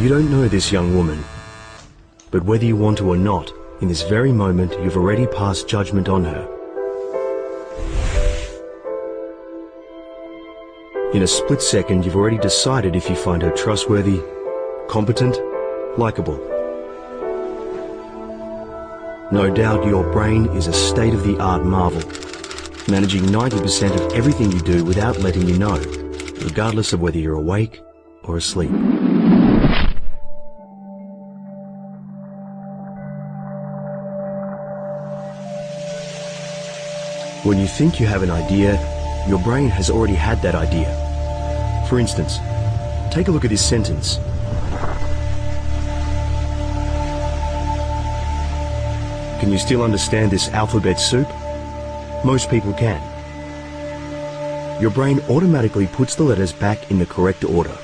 You don't know this young woman, but whether you want to or not, in this very moment you've already passed judgment on her. In a split second you've already decided if you find her trustworthy, competent, likable. No doubt your brain is a state-of-the-art marvel, managing 90% of everything you do without letting you know, regardless of whether you're awake or asleep. When you think you have an idea, your brain has already had that idea. For instance, take a look at this sentence. Can you still understand this alphabet soup? Most people can. Your brain automatically puts the letters back in the correct order.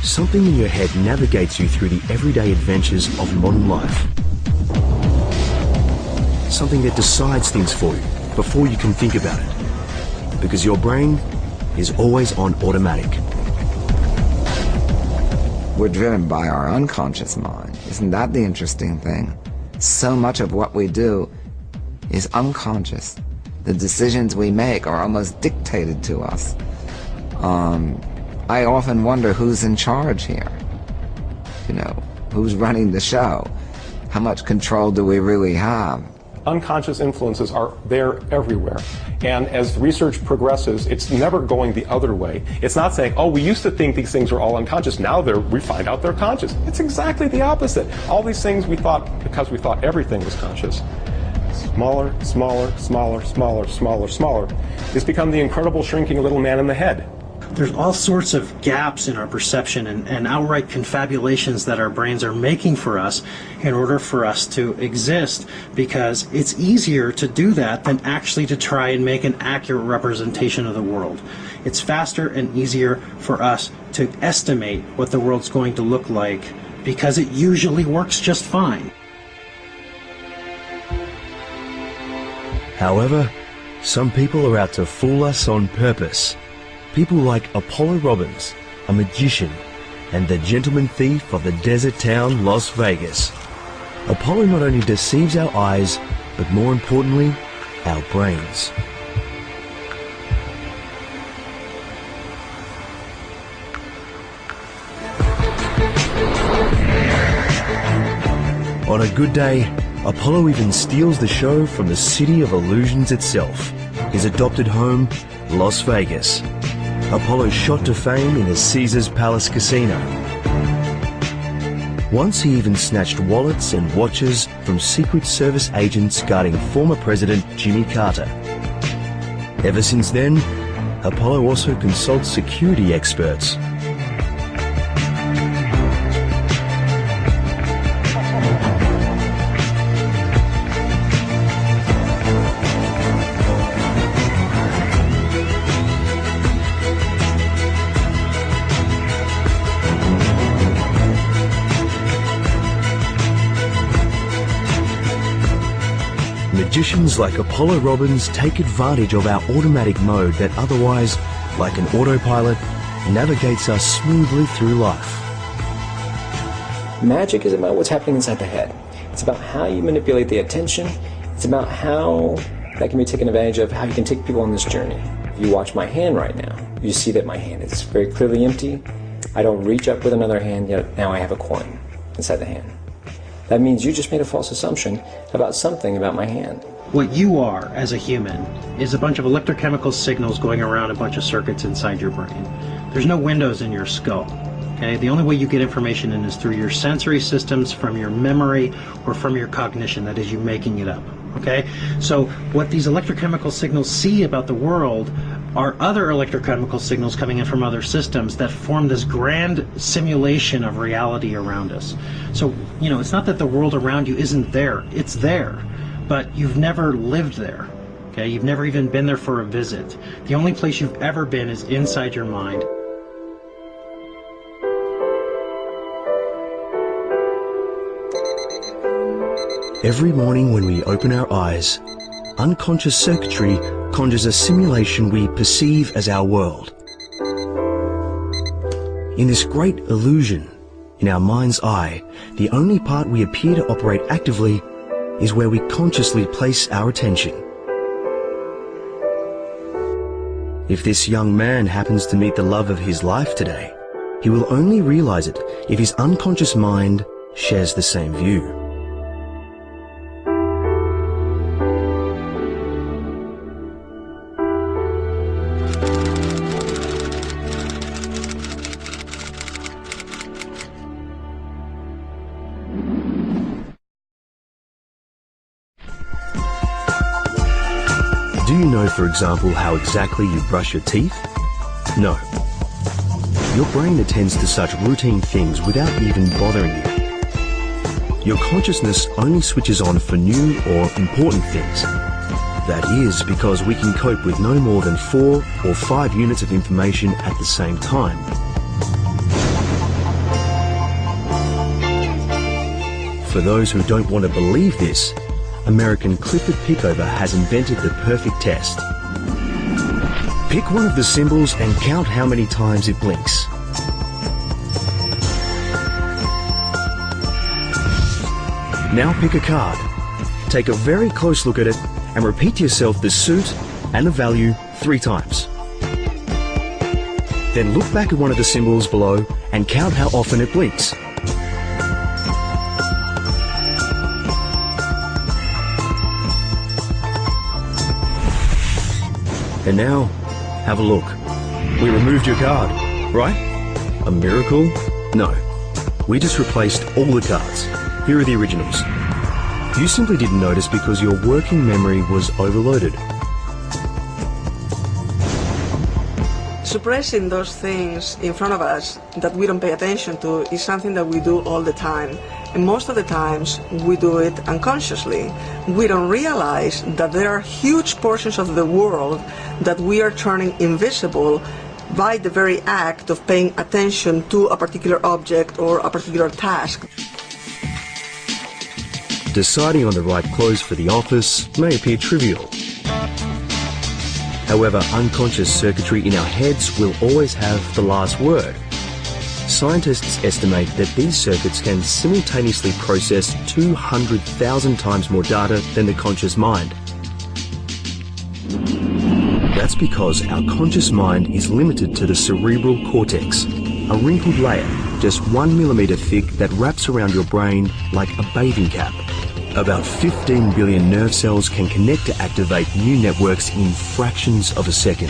Something in your head navigates you through the everyday adventures of modern life. Something that decides things for you before you can think about it. Because your brain is always on automatic. We're driven by our unconscious mind. Isn't that the interesting thing? So much of what we do is unconscious. The decisions we make are almost dictated to us. I often wonder who's in charge here. You know, who's running the show? How much control do we really have? Unconscious influences are there everywhere. And as research progresses, it's never going the other way. It's not saying, oh, we used to think these things were all unconscious, now we find out they're conscious. It's exactly the opposite. All these things we thought, because we thought everything was conscious. Smaller, smaller, smaller, smaller, smaller, smaller. It's become the incredible shrinking little man in the head. There's all sorts of gaps in our perception and outright confabulations that our brains are making for us in order for us to exist, because it's easier to do that than actually to try and make an accurate representation of the world. It's faster and easier for us to estimate what the world's going to look like because it usually works just fine. However, some people are out to fool us on purpose. People like Apollo Robbins, a magician, and the gentleman thief of the desert town Las Vegas. Apollo not only deceives our eyes, but more importantly, our brains. On a good day, Apollo even steals the show from the city of illusions itself, his adopted home, Las Vegas. Apollo shot to fame in the Caesars Palace Casino. Once he even snatched wallets and watches from Secret Service agents guarding former President Jimmy Carter. Ever since then, Apollo also consults security experts. Magicians like Apollo Robbins take advantage of our automatic mode that otherwise, like an autopilot, navigates us smoothly through life. Magic is about what's happening inside the head. It's about how you manipulate the attention. It's about how that can be taken advantage of, how you can take people on this journey. If you watch my hand right now, you see that my hand is very clearly empty. I don't reach up with another hand, yet now I have a coin inside the hand. That means you just made a false assumption about something about my hand. What you are as a human is a bunch of electrochemical signals going around a bunch of circuits inside your brain. There's no windows in your skull. Okay? The only way you get information in is through your sensory systems, from your memory, or from your cognition, that is you making it up. Okay? So what these electrochemical signals see about the world are other electrochemical signals coming in from other systems that form this grand simulation of reality around us. So, you know, it's not that the world around you isn't there. It's there, but you've never lived there. Okay? You've never even been there for a visit. The only place you've ever been is inside your mind. Every morning when we open our eyes, unconscious circuitry conjures a simulation we perceive as our world. In this great illusion, in our mind's eye, the only part we appear to operate actively is where we consciously place our attention. If this young man happens to meet the love of his life today, he will only realize it if his unconscious mind shares the same view. Do you know, for example, how exactly you brush your teeth? No. Your brain attends to such routine things without even bothering you. Your consciousness only switches on for new or important things. That is because we can cope with no more than 4 or 5 units of information at the same time. For those who don't want to believe this, American Clifford Pickover has invented the perfect test. Pick one of the symbols and count how many times it blinks. Now pick a card. Take a very close look at it and repeat to yourself the suit and the value 3 times. Then look back at one of the symbols below and count how often it blinks. And now, have a look. We removed your card, right? A miracle? No. We just replaced all the cards. Here are the originals. You simply didn't notice because your working memory was overloaded. Suppressing those things in front of us that we don't pay attention to is something that we do all the time. And most of the times we do it unconsciously. We don't realize that there are huge portions of the world that we are turning invisible by the very act of paying attention to a particular object or a particular task. Deciding on the right clothes for the office may appear trivial. However, unconscious circuitry in our heads will always have the last word. Scientists estimate that these circuits can simultaneously process 200,000 times more data than the conscious mind. That's because our conscious mind is limited to the cerebral cortex, a wrinkled layer just 1 millimeter thick that wraps around your brain like a bathing cap. About 15 billion nerve cells can connect to activate new networks in fractions of a second.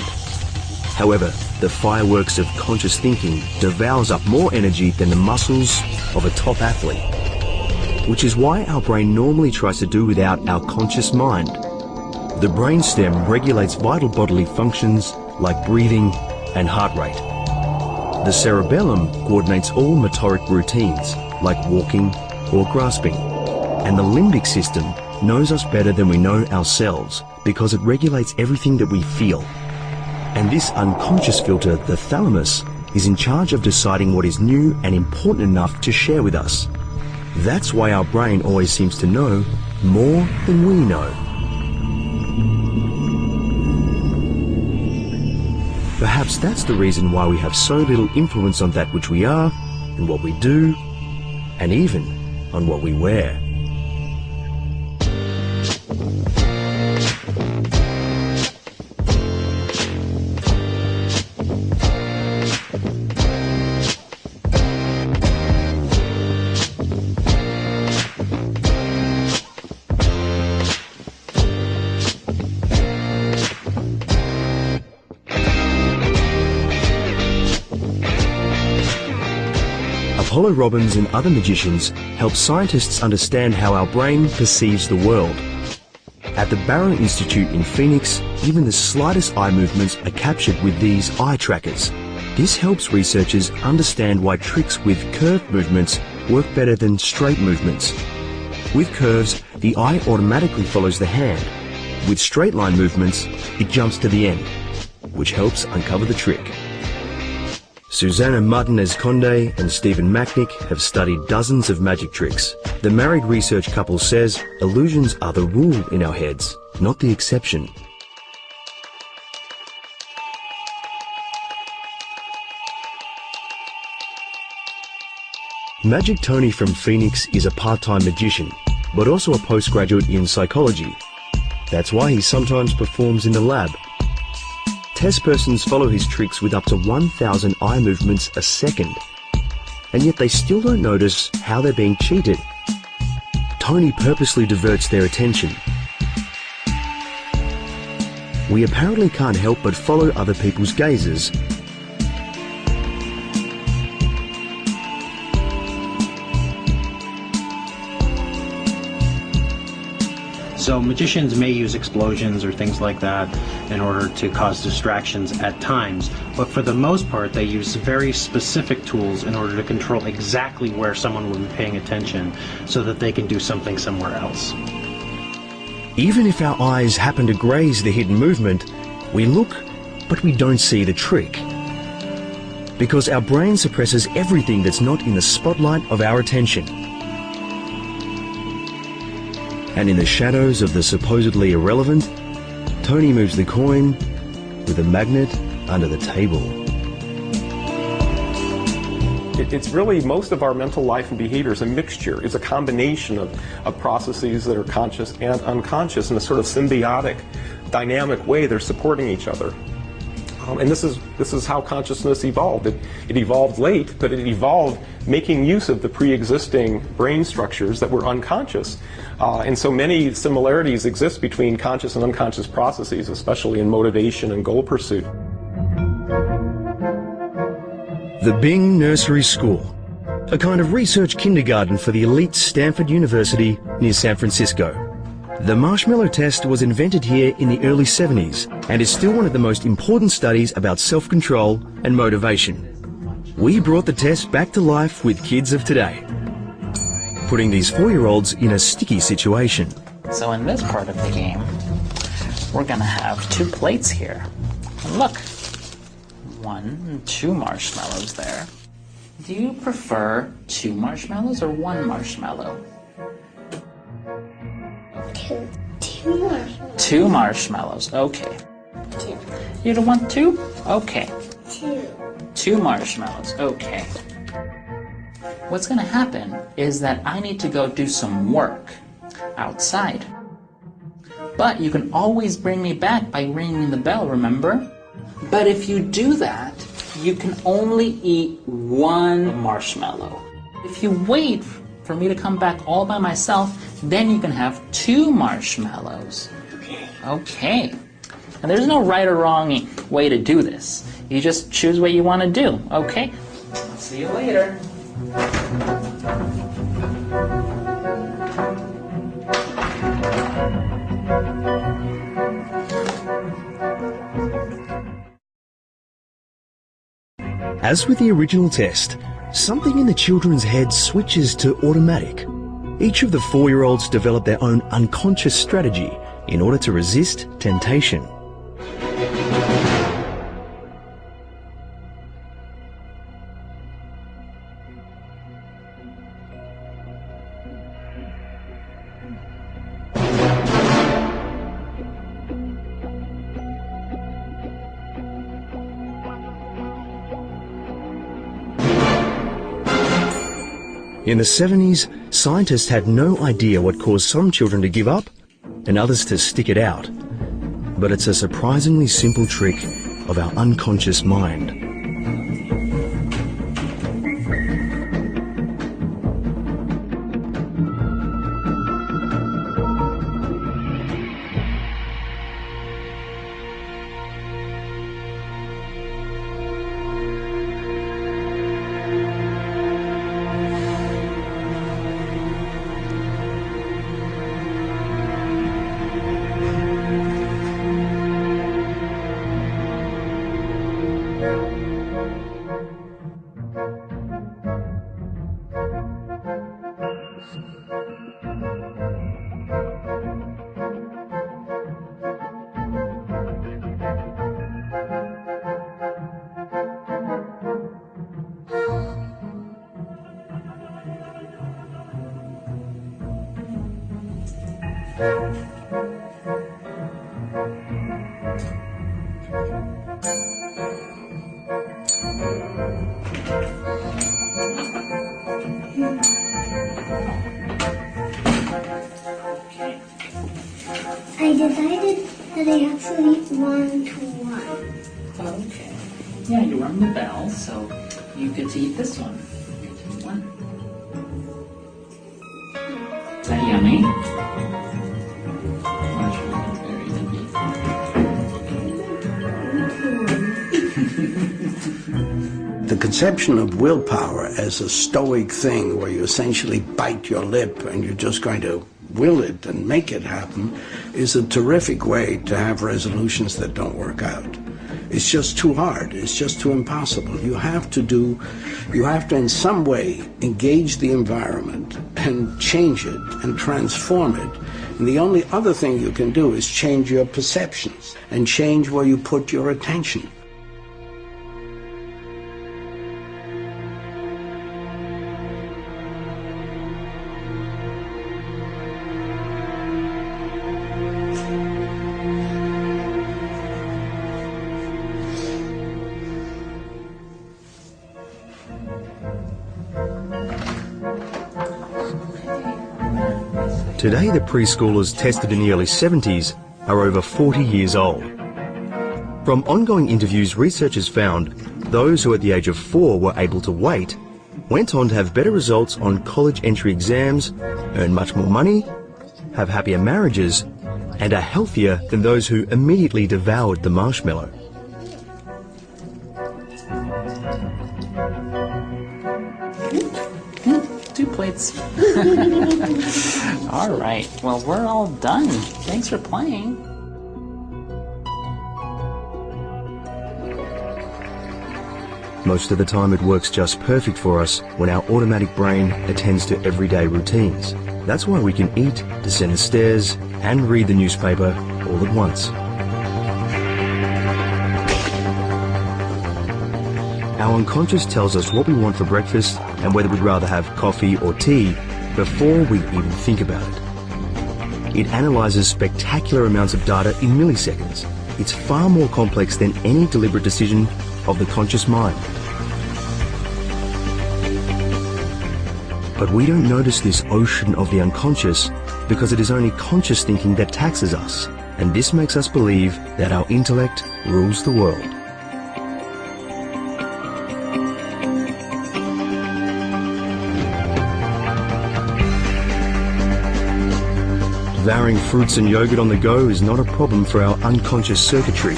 However, the fireworks of conscious thinking devours up more energy than the muscles of a top athlete, which is why our brain normally tries to do without our conscious mind. The brainstem regulates vital bodily functions like breathing and heart rate. The cerebellum coordinates all motoric routines like walking or grasping. And the limbic system knows us better than we know ourselves because it regulates everything that we feel. And this unconscious filter, the thalamus, is in charge of deciding what is new and important enough to share with us. That's why our brain always seems to know more than we know. Perhaps that's the reason why we have so little influence on that which we are, and what we do, and even on what we wear. Apollo Robbins and other magicians help scientists understand how our brain perceives the world. At the Barrow Institute in Phoenix, even the slightest eye movements are captured with these eye trackers. This helps researchers understand why tricks with curved movements work better than straight movements. With curves, the eye automatically follows the hand. With straight line movements, it jumps to the end, which helps uncover the trick. Susanna Martinez-Conde and Stephen Macknick have studied dozens of magic tricks. The married research couple says illusions are the rule in our heads, not the exception. Magic Tony from Phoenix is a part-time magician, but also a postgraduate in psychology. That's why he sometimes performs in the lab. Test persons follow his tricks with up to 1,000 eye movements a second, and yet they still don't notice how they're being cheated. Tony purposely diverts their attention. We apparently can't help but follow other people's gazes. So magicians may use explosions or things like that in order to cause distractions at times, but for the most part they use very specific tools in order to control exactly where someone will be paying attention so that they can do something somewhere else. Even if our eyes happen to graze the hidden movement, we look, but we don't see the trick. Because our brain suppresses everything that's not in the spotlight of our attention. And in the shadows of the supposedly irrelevant, Tony moves the coin with a magnet under the table. It's really, most of our mental life and behavior is a mixture, is a combination of processes that are conscious and unconscious in a sort of symbiotic, dynamic way. They're supporting each other. And this is how consciousness evolved. It evolved late, but it evolved making use of the pre-existing brain structures that were unconscious. And so many similarities exist between conscious and unconscious processes, especially in motivation and goal pursuit. The Bing Nursery School, a kind of research kindergarten for the elite Stanford University near San Francisco. The marshmallow test was invented here in the early 70s and is still one of the most important studies about self-control and motivation. We brought the test back to life with kids of today, putting these 4-year-olds in a sticky situation. So in this part of the game, we're gonna have 2 plates here. And look, 1 and 2 marshmallows there. Do you prefer 2 marshmallows or 1 marshmallow? 2 marshmallows. 2 marshmallows, okay. 2. You don't want 2? Okay. 2. 2 marshmallows, okay. What's gonna happen is that I need to go do some work outside. But you can always bring me back by ringing the bell, remember? But if you do that, you can only eat 1 marshmallow. If you wait for me to come back all by myself, then you can have 2 marshmallows. Okay. And there's no right or wrong way to do this. You just choose what you want to do, okay? I'll see you later. As with the original test, something in the children's heads switches to automatic. Each of the 4-year-olds develop their own unconscious strategy in order to resist temptation. In the 70s, scientists had no idea what caused some children to give up and others to stick it out. But it's a surprisingly simple trick of our unconscious mind. actually 1 to 1. Okay. Yeah, you rung the bell, so you get to eat this one. You get to eat one. Is that yummy? The conception of willpower as a stoic thing where you essentially bite your lip and you're just going to will it and make it happen is a terrific way to have resolutions that don't work out. It's just too hard. It's just too impossible. You have to in some way engage the environment and change it and transform it. And the only other thing you can do is change your perceptions and change where you put your attention. Today, the preschoolers tested in the early 70s are over 40 years old. From ongoing interviews, researchers found those who at the age of 4 were able to wait went on to have better results on college entry exams, earn much more money, have happier marriages, and are healthier than those who immediately devoured the marshmallow. Two plates. All right. Well, we're all done. Thanks for playing. Most of the time it works just perfect for us when our automatic brain attends to everyday routines. That's why we can eat, descend the stairs, and read the newspaper all at once. Our unconscious tells us what we want for breakfast and whether we'd rather have coffee or tea before we even think about it. It analyzes spectacular amounts of data in milliseconds. It's far more complex than any deliberate decision of the conscious mind. But we don't notice this ocean of the unconscious because it is only conscious thinking that taxes us, and this makes us believe that our intellect rules the world. Devouring fruits and yogurt on the go is not a problem for our unconscious circuitry,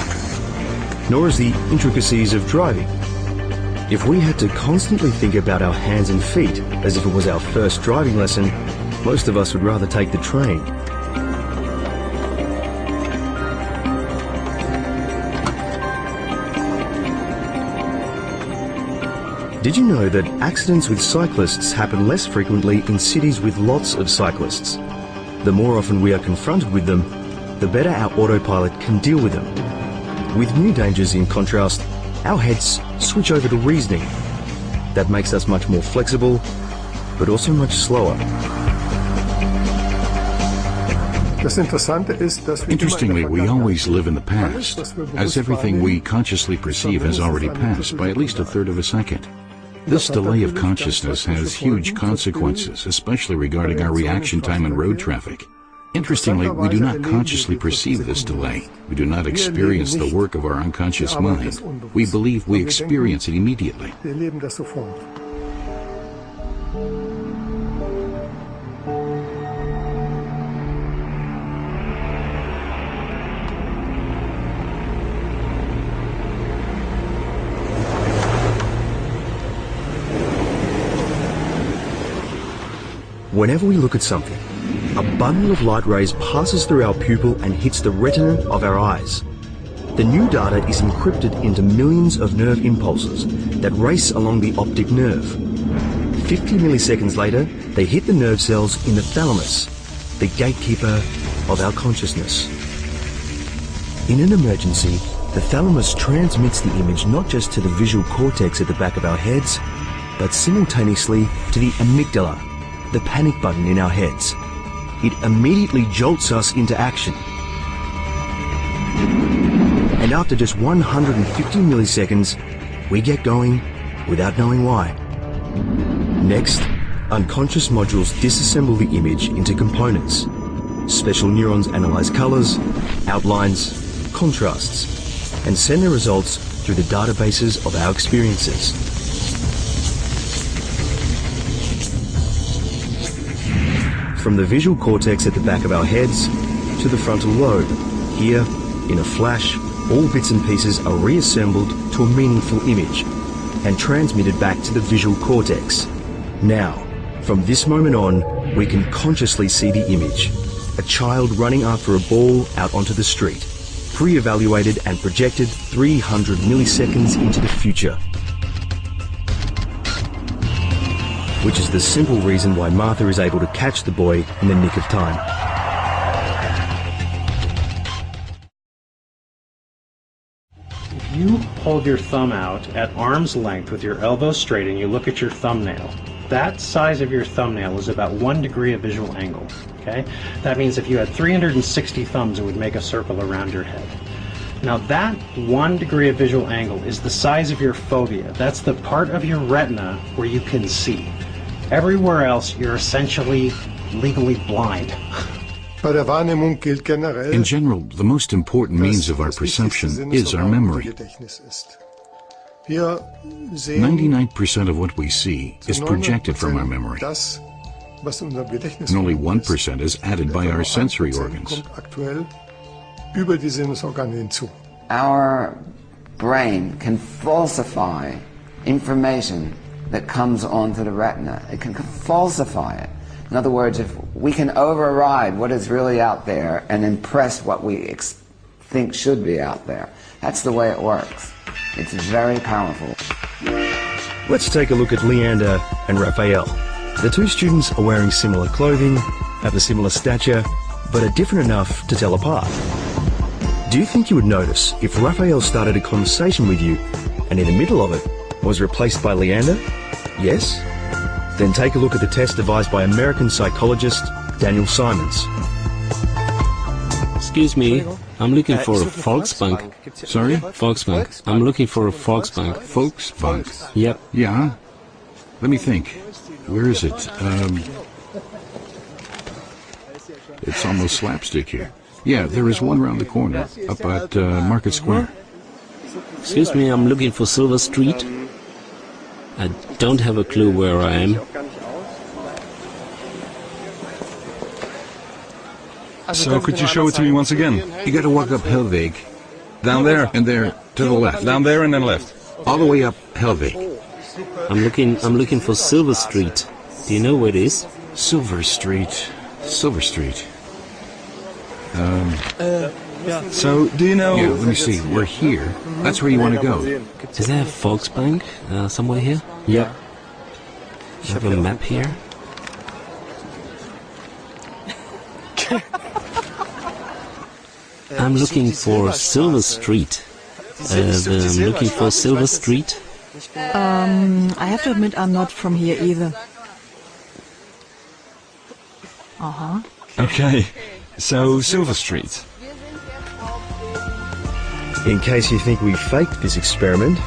nor is the intricacies of driving. If we had to constantly think about our hands and feet as if it was our first driving lesson, most of us would rather take the train. Did you know that accidents with cyclists happen less frequently in cities with lots of cyclists? The more often we are confronted with them, the better our autopilot can deal with them. With new dangers, in contrast, our heads switch over to reasoning. That makes us much more flexible, but also much slower. Interestingly, we always live in the past, as everything we consciously perceive has already passed by at least a third of a second. This delay of consciousness has huge consequences, especially regarding our reaction time in road traffic. Interestingly, we do not consciously perceive this delay. We do not experience the work of our unconscious mind. We believe we experience it immediately. Whenever we look at something, a bundle of light rays passes through our pupil and hits the retina of our eyes. The new data is encrypted into millions of nerve impulses that race along the optic nerve. 50 milliseconds later, they hit the nerve cells in the thalamus, the gatekeeper of our consciousness. In an emergency, the thalamus transmits the image not just to the visual cortex at the back of our heads, but simultaneously to the amygdala, the panic button in our heads. It immediately jolts us into action. And after just 150 milliseconds, we get going without knowing why. Next, unconscious modules disassemble the image into components. Special neurons analyze colors, outlines, contrasts and send the results through the databases of our experiences. From the visual cortex at the back of our heads to the frontal lobe, here, in a flash, all bits and pieces are reassembled to a meaningful image and transmitted back to the visual cortex. Now, from this moment on, we can consciously see the image. A child running after a ball out onto the street, pre-evaluated and projected 300 milliseconds into the future. Which is the simple reason why Martha is able to catch the boy in the nick of time. If you hold your thumb out at arm's length with your elbow straight and you look at your thumbnail, that size of your thumbnail is about 1 degree of visual angle. Okay? That means if you had 360 thumbs, it would make a circle around your head. Now that 1 degree of visual angle is the size of your fovea. That's the part of your retina where you can see. Everywhere else, you're essentially legally blind. In general, the most important means of our perception is our memory. 99% of what we see is projected from our memory, and only 1% is added by our sensory organs. Our brain can falsify information that comes onto the retina. It can falsify it. In other words, if we can override what is really out there and impress what we think should be out there. That's the way it works. It's very powerful. Let's take a look at Leander and Raphael. The two students are wearing similar clothing, have a similar stature, but are different enough to tell apart. Do you think you would notice if Raphael started a conversation with you and in the middle of it was replaced by Leander? Yes? Then take a look at the test devised by American psychologist Daniel Simons. Excuse me, I'm looking for a Volksbank. Sorry? Volksbank. I'm looking for a Volksbank. Volksbank? Yep. Yeah? Let me think. Where is it? It's almost slapstick here. Yeah, there is one round the corner, up at Market Square. Excuse me, I'm looking for Silver Street. I don't have a clue where I am. So could you show it to me once again? You gotta walk up Helweg. Down there? And there, to the left. Down there and then left. All the way up Helweg. I'm looking for Silver Street. Do you know where it is? Silver Street. Silver Street. So, do you know... Yeah, let me see. We're here. That's where you want to go. Is there a Volksbank somewhere here? Yep. I have a map here. I'm looking for Silver Street. I'm looking for Silver Street. I have to admit I'm not from here either. Okay, so Silver Street. In case you think we faked this experiment,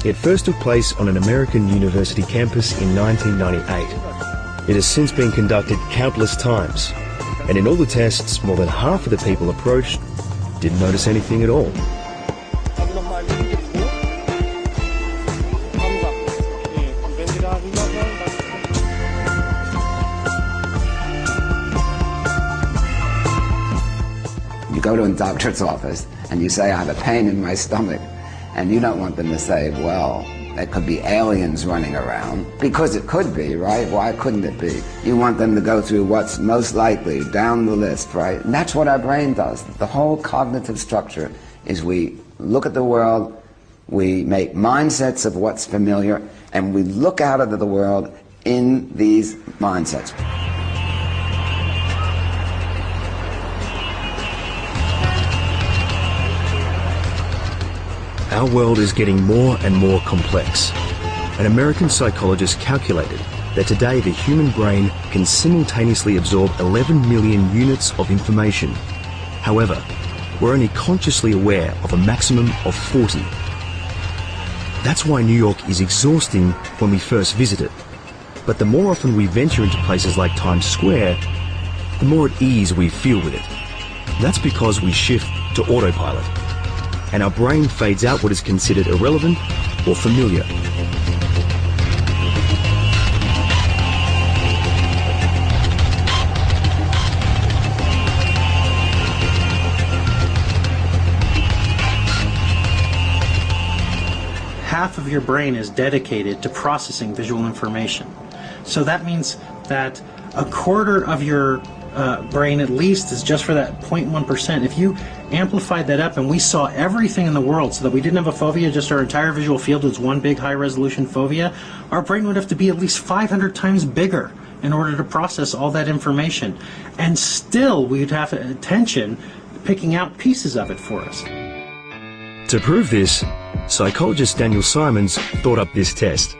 it first took place on an American university campus in 1998. It has since been conducted countless times, and in all the tests, more than half of the people approached didn't notice anything at all. You go to a doctor's office and you say, I have a pain in my stomach, and you don't want them to say, well, there could be aliens running around, because it could be, right? Why couldn't it be? You want them to go through what's most likely down the list, right? And that's what our brain does. The whole cognitive structure is we look at the world, we make mindsets of what's familiar, and we look out into the world in these mindsets. Our world is getting more and more complex. An American psychologist calculated that today the human brain can simultaneously absorb 11 million units of information. However, we're only consciously aware of a maximum of 40. That's why New York is exhausting when we first visit it. But the more often we venture into places like Times Square, the more at ease we feel with it. That's because we shift to autopilot. and our brain fades out what is considered irrelevant or familiar. Half of your brain is dedicated to processing visual information. So that means that a quarter of your brain at least is just for that 0.1%. If you amplified that up and we saw everything in the world so that we didn't have a fovea, just our entire visual field was one big high-resolution fovea, our brain would have to be at least 500 times bigger in order to process all that information. And still we'd have attention picking out pieces of it for us. To prove this, psychologist Daniel Simons thought up this test.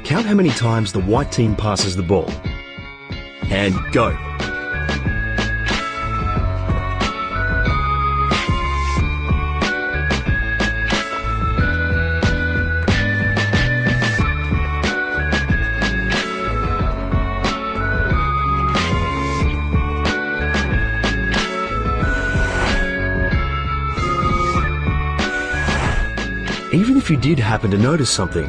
Count how many times the white team passes the ball. And go. Even if you did happen to notice something,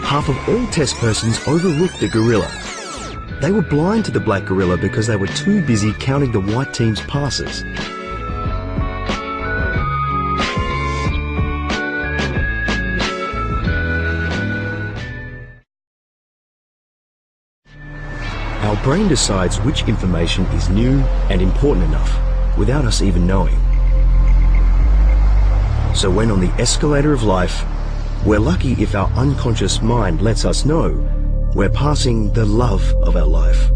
half of all test persons overlooked the gorilla. They were blind to the black gorilla because they were too busy counting the white team's passes. Our brain decides which information is new and important enough without us even knowing. So when on the escalator of life, we're lucky if our unconscious mind lets us know we're passing the love of our life.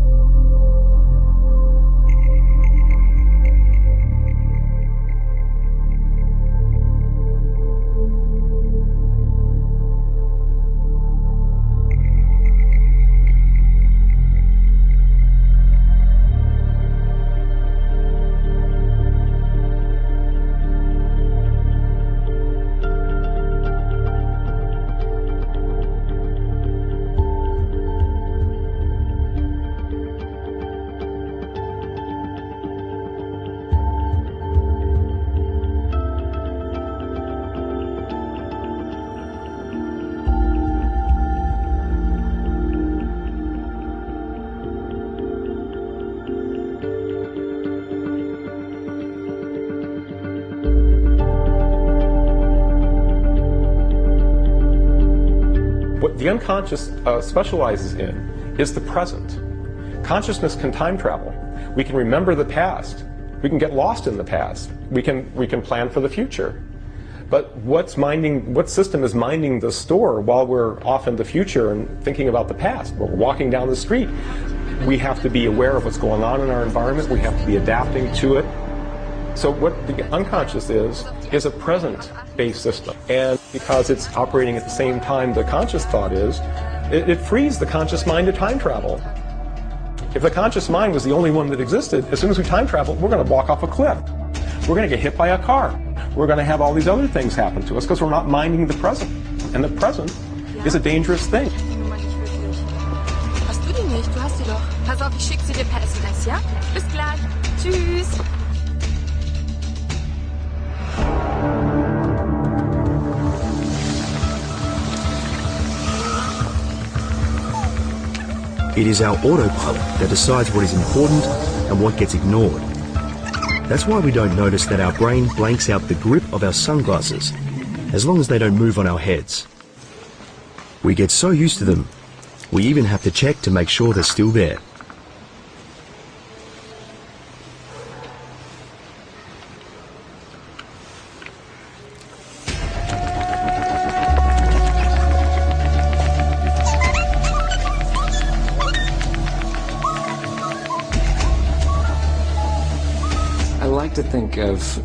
What the unconscious specializes in is the present. Consciousness can time travel. We can remember the past. We can get lost in the past. We can plan for the future. But what system is minding the store while we're off in the future and thinking about the past? We're walking down the street. We have to be aware of what's going on in our environment. We have to be adapting to it. So what the unconscious is a present-based system. And because it's operating at the same time the conscious thought is, it frees the conscious mind to time travel. If the conscious mind was the only one that existed, as soon as we time travel, we're going to walk off a cliff. We're going to get hit by a car. We're going to have all these other things happen to us because we're not minding the present. And the present is a dangerous thing. Hast du die nicht? Du hast sie doch. Pass auf, ich schicke sie dir per SMS, ja? Bis gleich. Tschüss. It is our autopilot that decides what is important and what gets ignored. That's why we don't notice that our brain blanks out the grip of our sunglasses, as long as they don't move on our heads. We get so used to them, we even have to check to make sure they're still there. To think of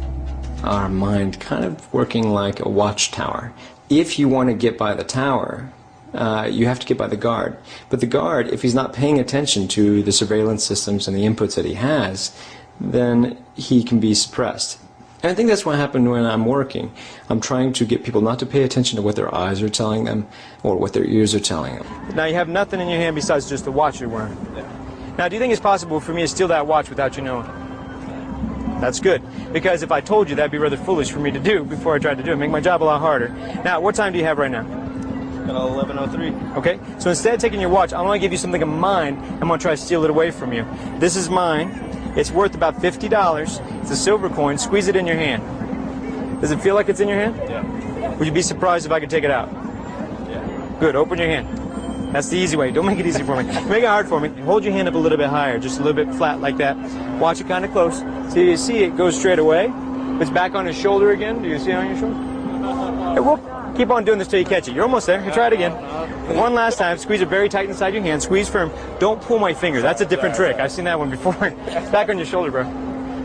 our mind kind of working like a watchtower. If you want to get by the tower, you have to get by the guard. But the guard, if he's not paying attention to the surveillance systems and the inputs that he has, then he can be suppressed. And I think that's what happened when I'm working. I'm trying to get people not to pay attention to what their eyes are telling them or what their ears are telling them. Now you have nothing in your hand besides just the watch you're wearing. Now do you think it's possible for me to steal that watch without you knowing? That's good, because if I told you, that'd be rather foolish for me to do before I tried to do it. Make my job a lot harder. Now, what time do you have right now? At 11:03. Okay, so instead of taking your watch, I'm going to give you something of mine. I'm going to try to steal it away from you. This is mine. It's worth about $50. It's a silver coin. Squeeze it in your hand. Does it feel like it's in your hand? Yeah. Would you be surprised if I could take it out? Yeah. Good, open your hand. That's the easy way. Don't make it easy for me. Make it hard for me. Hold your hand up a little bit higher, just a little bit flat like that. Watch it kind of close. So you see it goes straight away. It's back on his shoulder again. Do you see it on your shoulder? Hey, whoop. Keep on doing this till you catch it. You're almost there. Try it again. One last time. Squeeze it very tight inside your hand. Squeeze firm. Don't pull my finger. That's a different trick. I've seen that one before. It's back on your shoulder, bro.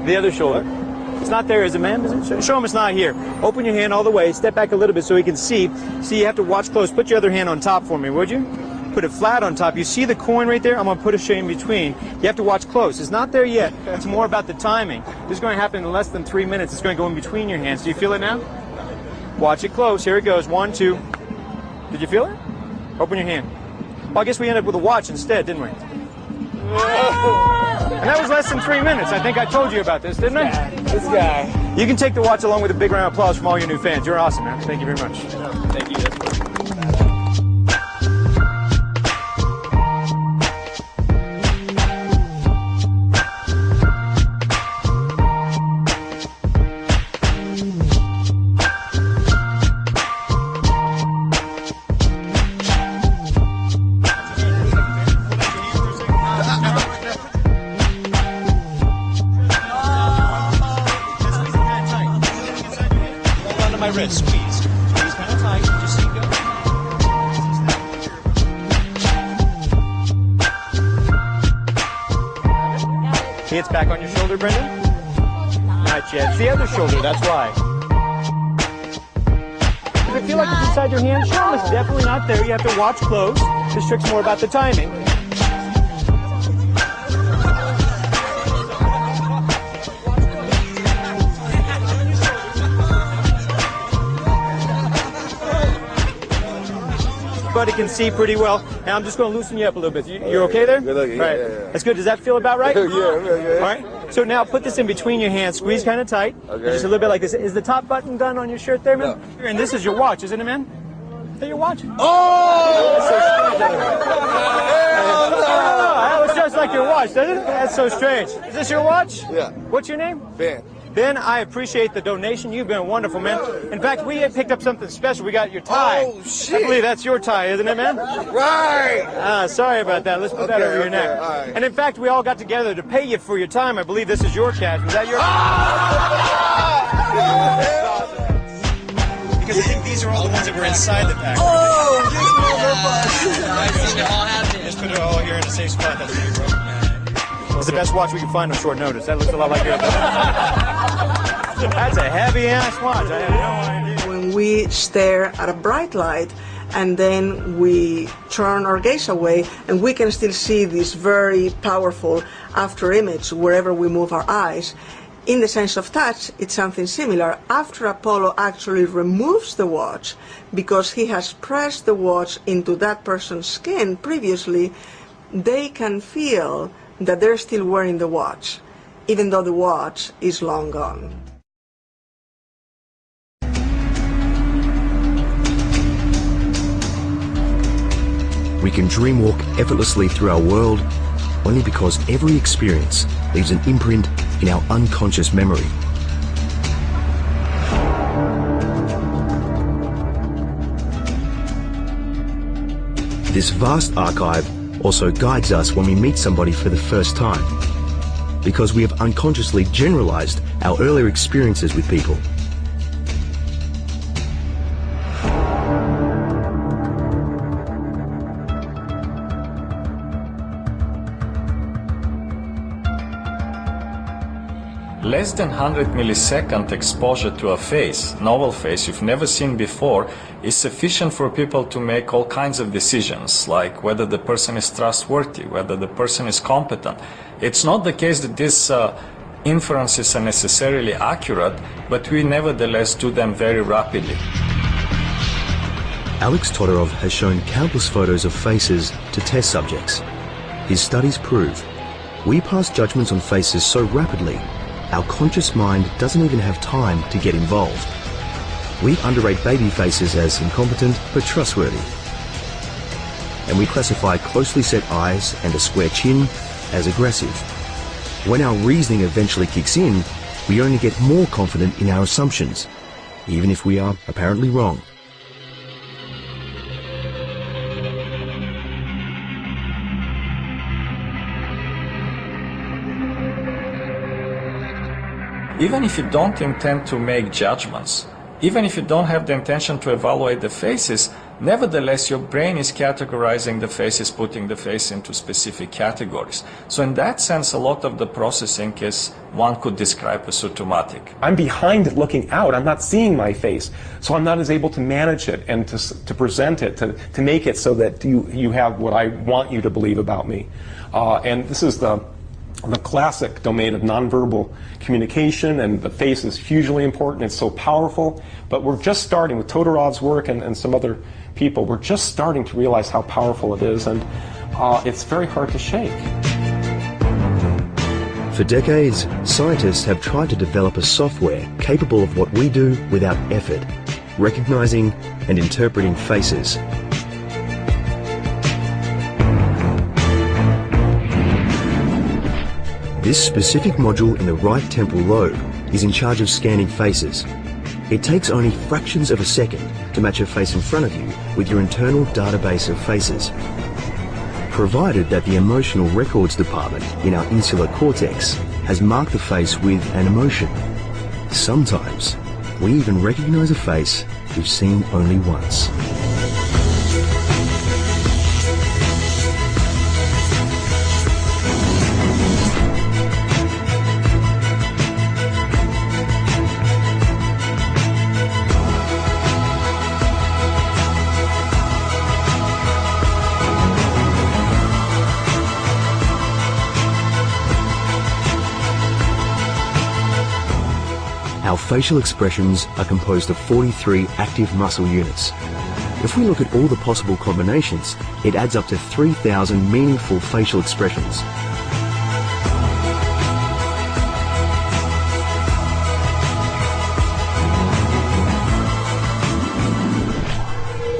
The other shoulder. It's not there, is it, man? Is it? Show him it's not here. Open your hand all the way. Step back a little bit so he can see. See, you have to watch close. Put your other hand on top for me, would you? Put it flat on top. You see the coin right there? I'm going to put a shade in between. You have to watch close. It's not there yet. It's more about the timing. This is going to happen in less than 3 minutes. It's going to go in between your hands. Do you feel it now? Watch it close. Here it goes. 1, 2. Did you feel it? Open your hand. Well, I guess we ended up with a watch instead, didn't we? And that was less than 3 minutes. I think I told you about this, didn't I? This guy. You can take the watch along with a big round of applause from all your new fans. You're awesome, man. Thank you very much. Thank you. My wrist, squeeze. Squeeze kind of tight, just so you go. See, it's back on your shoulder, Brenda? Not yet. It's the other shoulder, that's why. Does it feel like it's inside your hand? Sure, it's definitely not there. You have to watch close. This trick's more about the timing. But it can see pretty well. And I'm just going to loosen you up a little bit. You're okay there? Good looking. All right. Yeah. That's good. Does that feel about right? Yeah, really. All right. So now put this in between your hands. Squeeze kind of tight. Okay. Just a little bit like this. Is the top button done on your shirt there, man? No. And this is your watch, isn't it, man? Is that your watch? Oh! That looks just like your watch, doesn't it? That's so strange. Is this your watch? Yeah. What's your name? Ben. Ben, I appreciate the donation. You've been wonderful, man. In fact, we had picked up something special. We got your tie. Oh, shit. I believe that's your tie, isn't it, man? Right. Sorry about that. Let's put that over your neck. All right. And in fact, we all got together to pay you for your time. I believe this is your cash. Is that your Because I think these are all the ones that were inside the pack. Oh, I've seen it all happen. Just put it all here in a safe spot. That's pretty broken. It's the best watch we can find on short notice. That looks a lot like yours. That's a heavy-ass watch. I have no idea. When we stare at a bright light and then we turn our gaze away, and we can still see this very powerful after image wherever we move our eyes. In the sense of touch, it's something similar. After Apollo actually removes the watch, because he has pressed the watch into that person's skin previously, they can feel that they're still wearing the watch, even though the watch is long gone. We can dreamwalk effortlessly through our world only because every experience leaves an imprint in our unconscious memory. This vast archive also guides us when we meet somebody for the first time, because we have unconsciously generalized our earlier experiences with people. Less than 100 millisecond exposure to a face, novel face you've never seen before, is sufficient for people to make all kinds of decisions, like whether the person is trustworthy, whether the person is competent. It's not the case that these inferences are necessarily accurate, but we nevertheless do them very rapidly. Alex Todorov has shown countless photos of faces to test subjects. His studies prove we pass judgments on faces so rapidly our conscious mind doesn't even have time to get involved. We underrate baby faces as incompetent but trustworthy. And we classify closely set eyes and a square chin as aggressive. When our reasoning eventually kicks in, we only get more confident in our assumptions, even if we are apparently wrong. Even if you don't intend to make judgments, even if you don't have the intention to evaluate the faces, nevertheless your brain is categorizing the faces, putting the face into specific categories. So in that sense, a lot of the processing is, one could describe as automatic. I'm behind it looking out. I'm not seeing my face. So I'm not as able to manage it and to present it, to make it so that you have what I want you to believe about me. And this is the classic domain of nonverbal communication, and the face is hugely important. It's so powerful, but we're just starting with Todorov's work and some other people. We're just starting to realize how powerful it is, and it's very hard to shake. For decades, scientists have tried to develop a software capable of what we do without effort, recognizing and interpreting faces. This specific module in the right temporal lobe is in charge of scanning faces. It takes only fractions of a second to match a face in front of you with your internal database of faces. Provided that the emotional records department in our insular cortex has marked the face with an emotion. Sometimes we even recognize a face we've seen only once. Our facial expressions are composed of 43 active muscle units. If we look at all the possible combinations, it adds up to 3,000 meaningful facial expressions.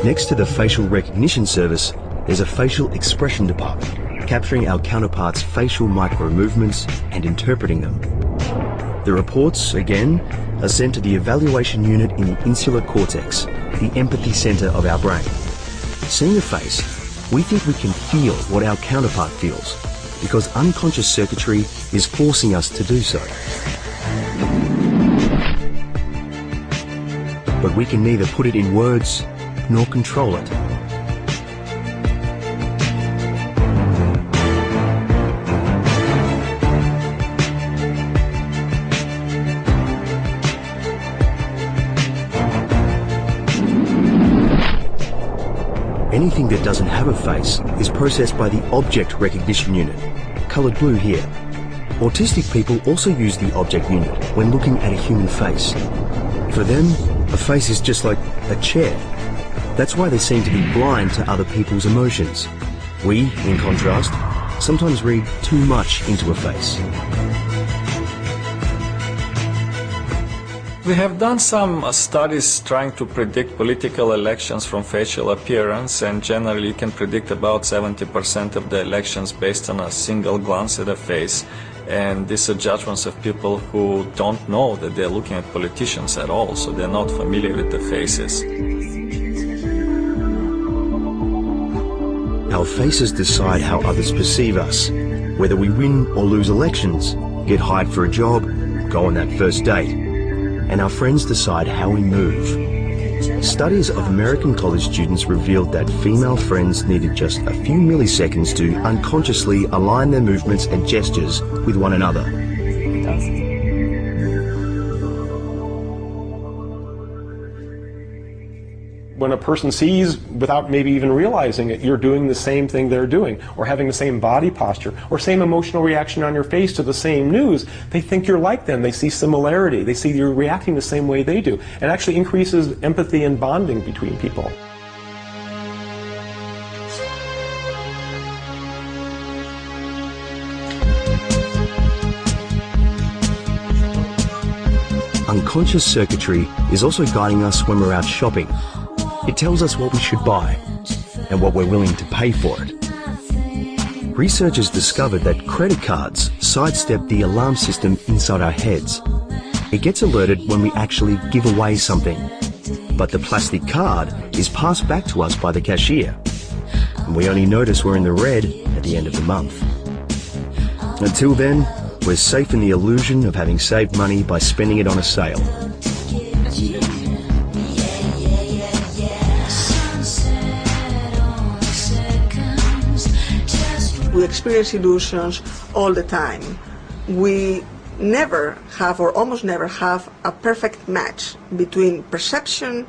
Next to the facial recognition service, there's a facial expression department, capturing our counterparts' facial micro-movements and interpreting them. The reports, again, are sent to the evaluation unit in the insular cortex, the empathy center of our brain. Seeing a face, we think we can feel what our counterpart feels, because unconscious circuitry is forcing us to do so. But we can neither put it in words nor control it. Anything that doesn't have a face is processed by the object recognition unit, coloured blue here. Autistic people also use the object unit when looking at a human face. For them, a face is just like a chair. That's why they seem to be blind to other people's emotions. We, in contrast, sometimes read too much into a face. We have done some studies trying to predict political elections from facial appearance, and generally you can predict about 70% of the elections based on a single glance at a face. And these are judgments of people who don't know that they're looking at politicians at all, so they're not familiar with the faces. Our faces decide how others perceive us, whether we win or lose elections, get hired for a job, go on that first date. And our friends decide how we move. Studies of American college students revealed that female friends needed just a few milliseconds to unconsciously align their movements and gestures with one another. When a person sees, without maybe even realizing it, you're doing the same thing they're doing, or having the same body posture, or same emotional reaction on your face to the same news, they think you're like them. They see similarity. They see you're reacting the same way they do. It actually increases empathy and bonding between people. unconscious circuitry is also guiding us when we're out shopping. It tells us what we should buy and what we're willing to pay for it. Researchers discovered that credit cards sidestep the alarm system inside our heads. It gets alerted when we actually give away something, but the plastic card is passed back to us by the cashier, and we only notice we're in the red at the end of the month. Until then, we're safe in the illusion of having saved money by spending it on a sale. We experience illusions all the time. We never have, or almost never have, a perfect match between perception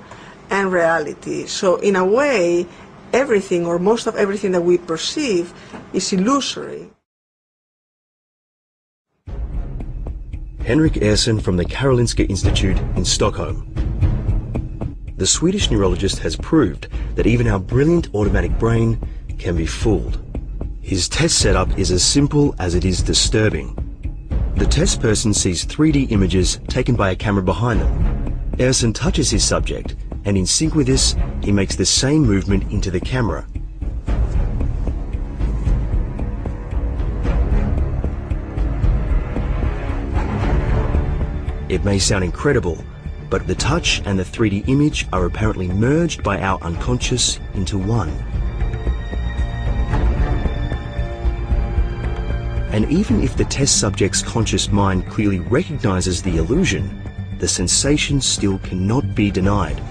and reality. So in a way, everything, or most of everything that we perceive, is illusory. Henrik Ehrson from the Karolinska Institute in Stockholm. The Swedish neurologist has proved that even our brilliant automatic brain can be fooled. His test setup is as simple as it is disturbing. The test person sees 3D images taken by a camera behind them. Ehrson touches his subject, and in sync with this, he makes the same movement into the camera. It may sound incredible, but the touch and the 3D image are apparently merged by our unconscious into one. And even if the test subject's conscious mind clearly recognizes the illusion, the sensation still cannot be denied.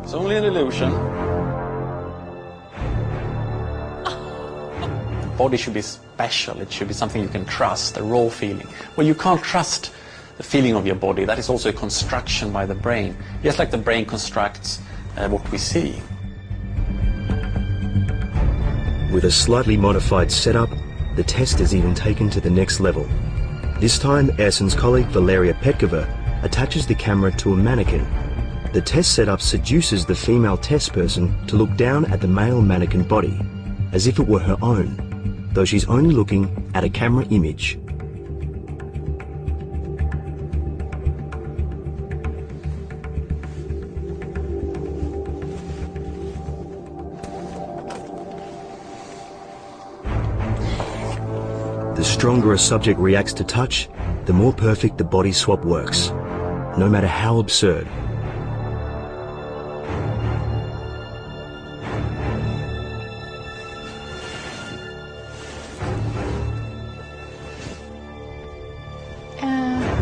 It's only an illusion. The body should be special. It should be something you can trust, a raw feeling. Well, you can't trust the feeling of your body. That is also a construction by the brain, just like the brain constructs what we see. With a slightly modified setup, the test is even taken to the next level. This time, Ehrson's colleague Valeria Petkova attaches the camera to a mannequin. The test setup seduces the female test person to look down at the male mannequin body, as if it were her own, though she's only looking at a camera image. The stronger a subject reacts to touch, the more perfect the body swap works, no matter how absurd.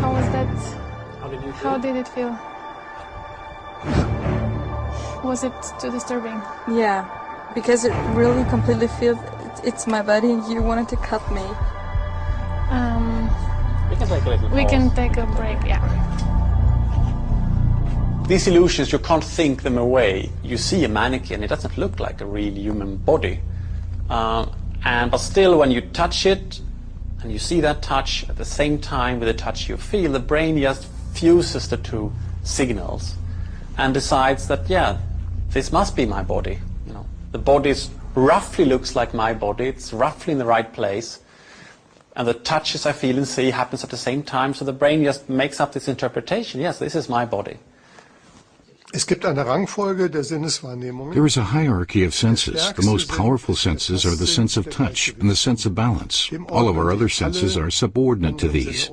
How was that? How did it feel? Was it too disturbing? Yeah, because it really completely feels it's my body and you wanted to cut me. We can take a little pause. We can take a break, yeah. These illusions, you can't think them away. You see a mannequin, it doesn't look like a real human body. But still, when you touch it, and you see that touch at the same time with the touch you feel, the brain just fuses the two signals and decides that, yeah, this must be my body. You know, the body roughly looks like my body, it's roughly in the right place, and the touches I feel and see happens at the same time, so the brain just makes up this interpretation, yes, this is my body. There is a hierarchy of senses. The most powerful senses are the sense of touch and the sense of balance. All of our other senses are subordinate to these.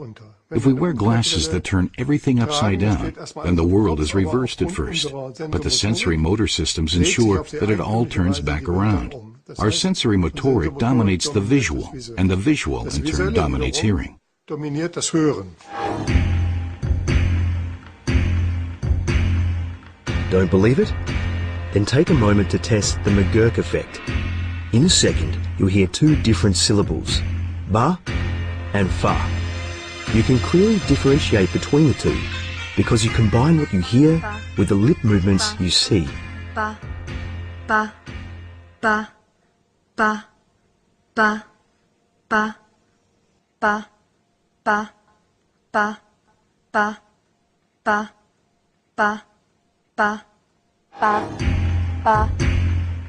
If we wear glasses that turn everything upside down, then the world is reversed at first. But the sensory motor systems ensure that it all turns back around. Our sensory motoric dominates the visual, and the visual in turn dominates hearing. Don't believe it? Then take a moment to test the McGurk effect. In a second, you'll hear two different syllables, ba and fa. You can clearly differentiate between the two because you combine what you hear with the lip movements you see. Ba, ba, ba, ba, ba, ba, ba, ba, ba, ba, ba, ba. Ba, ba, ba,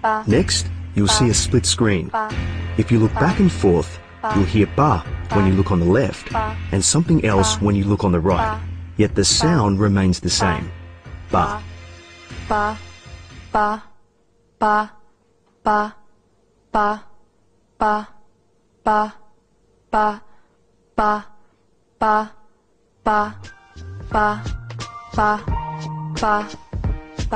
ba. Next, you'll see a split screen. If you look back and forth, You'll hear ba when you look on the left and something else when you look on the right, yet the sound remains the same. Ba. Ba, ba, ba, ba, ba, ba, ba, ba, ba, ba, ba, ba, ba, ba.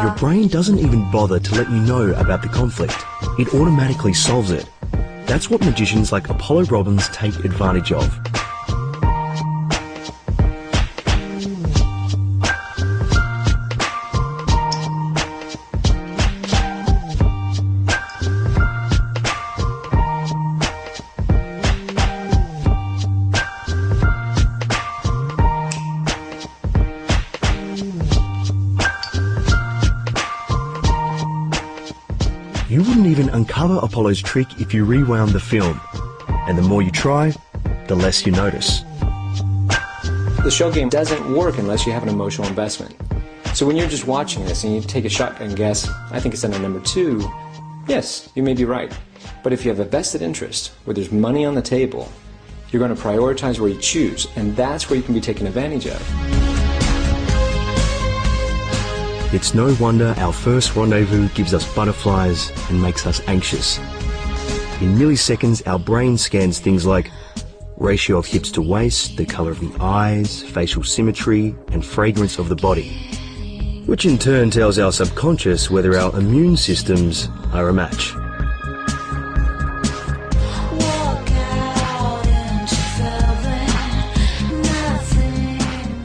Your brain doesn't even bother to let you know about the conflict. It automatically solves it. That's what magicians like Apollo Robbins take advantage of. You wouldn't even uncover Apollo's trick if you rewound the film. And the more you try, the less you notice. The shell game doesn't work unless you have an emotional investment. So when you're just watching this and you take a shotgun guess, I think it's under number 2, yes, you may be right. But if you have a vested interest, where there's money on the table, you're going to prioritize where you choose, and that's where you can be taken advantage of. It's no wonder our first rendezvous gives us butterflies and makes us anxious. In milliseconds, our brain scans things like ratio of hips to waist, the color of the eyes, facial symmetry, and fragrance of the body, which in turn tells our subconscious whether our immune systems are a match.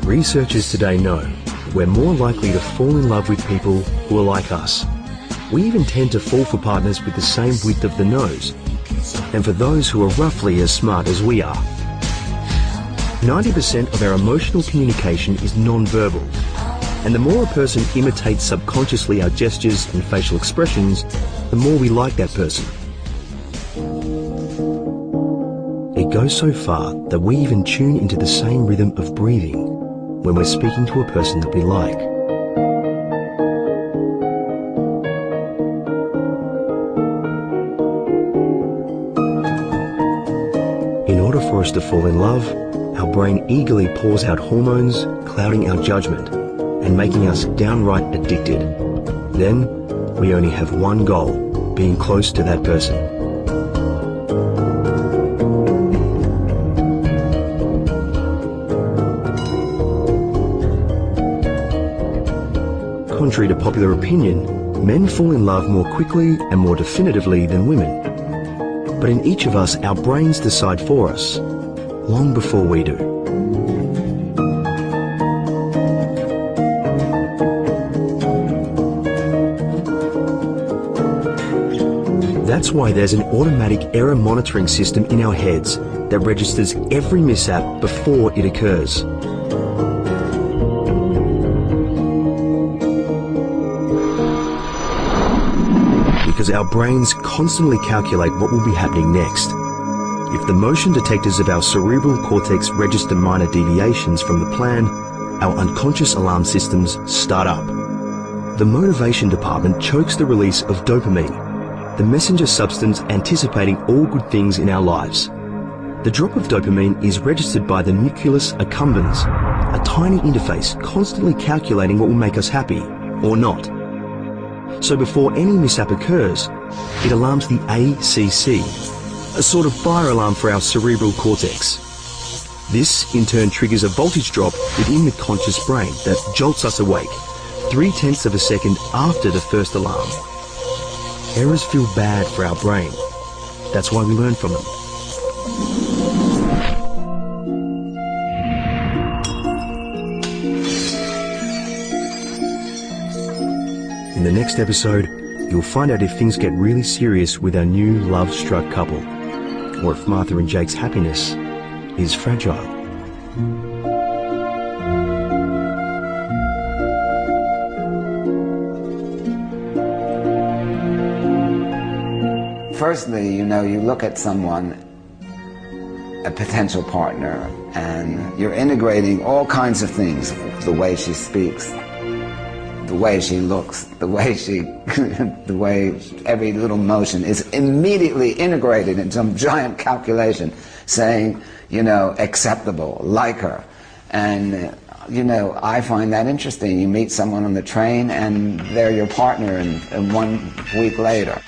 Researchers today know we're more likely to fall in love with people who are like us. We even tend to fall for partners with the same width of the nose, and for those who are roughly as smart as we are. 90% of our emotional communication is non-verbal, and the more a person imitates subconsciously our gestures and facial expressions, the more we like that person. It goes so far that we even tune into the same rhythm of breathing when we're speaking to a person that we like. In order for us to fall in love, our brain eagerly pours out hormones, clouding our judgment and making us downright addicted. Then, we only have one goal, being close to that person. Contrary to popular opinion, men fall in love more quickly and more definitively than women. But in each of us, our brains decide for us, long before we do. That's why there's an automatic error monitoring system in our heads that registers every mishap before it occurs. Because our brains constantly calculate what will be happening next. If the motion detectors of our cerebral cortex register minor deviations from the plan, our unconscious alarm systems start up. The motivation department chokes the release of dopamine, the messenger substance anticipating all good things in our lives. The drop of dopamine is registered by the nucleus accumbens, a tiny interface constantly calculating what will make us happy or not. So before any mishap occurs, it alarms the ACC, a sort of fire alarm for our cerebral cortex. This in turn triggers a voltage drop within the conscious brain that jolts us awake 0.3 of a second after the first alarm. Errors feel bad for our brain. That's why we learn from them. In the next episode, you'll find out if things get really serious with our new love-struck couple, or if Martha and Jake's happiness is fragile. Firstly, you look at someone, a potential partner, and you're integrating all kinds of things, the way she speaks, the way she looks, the way she, the way every little motion is immediately integrated in some giant calculation saying, you know, acceptable, like her. And, you know, I find that interesting. You meet someone on the train and they're your partner and 1 week later.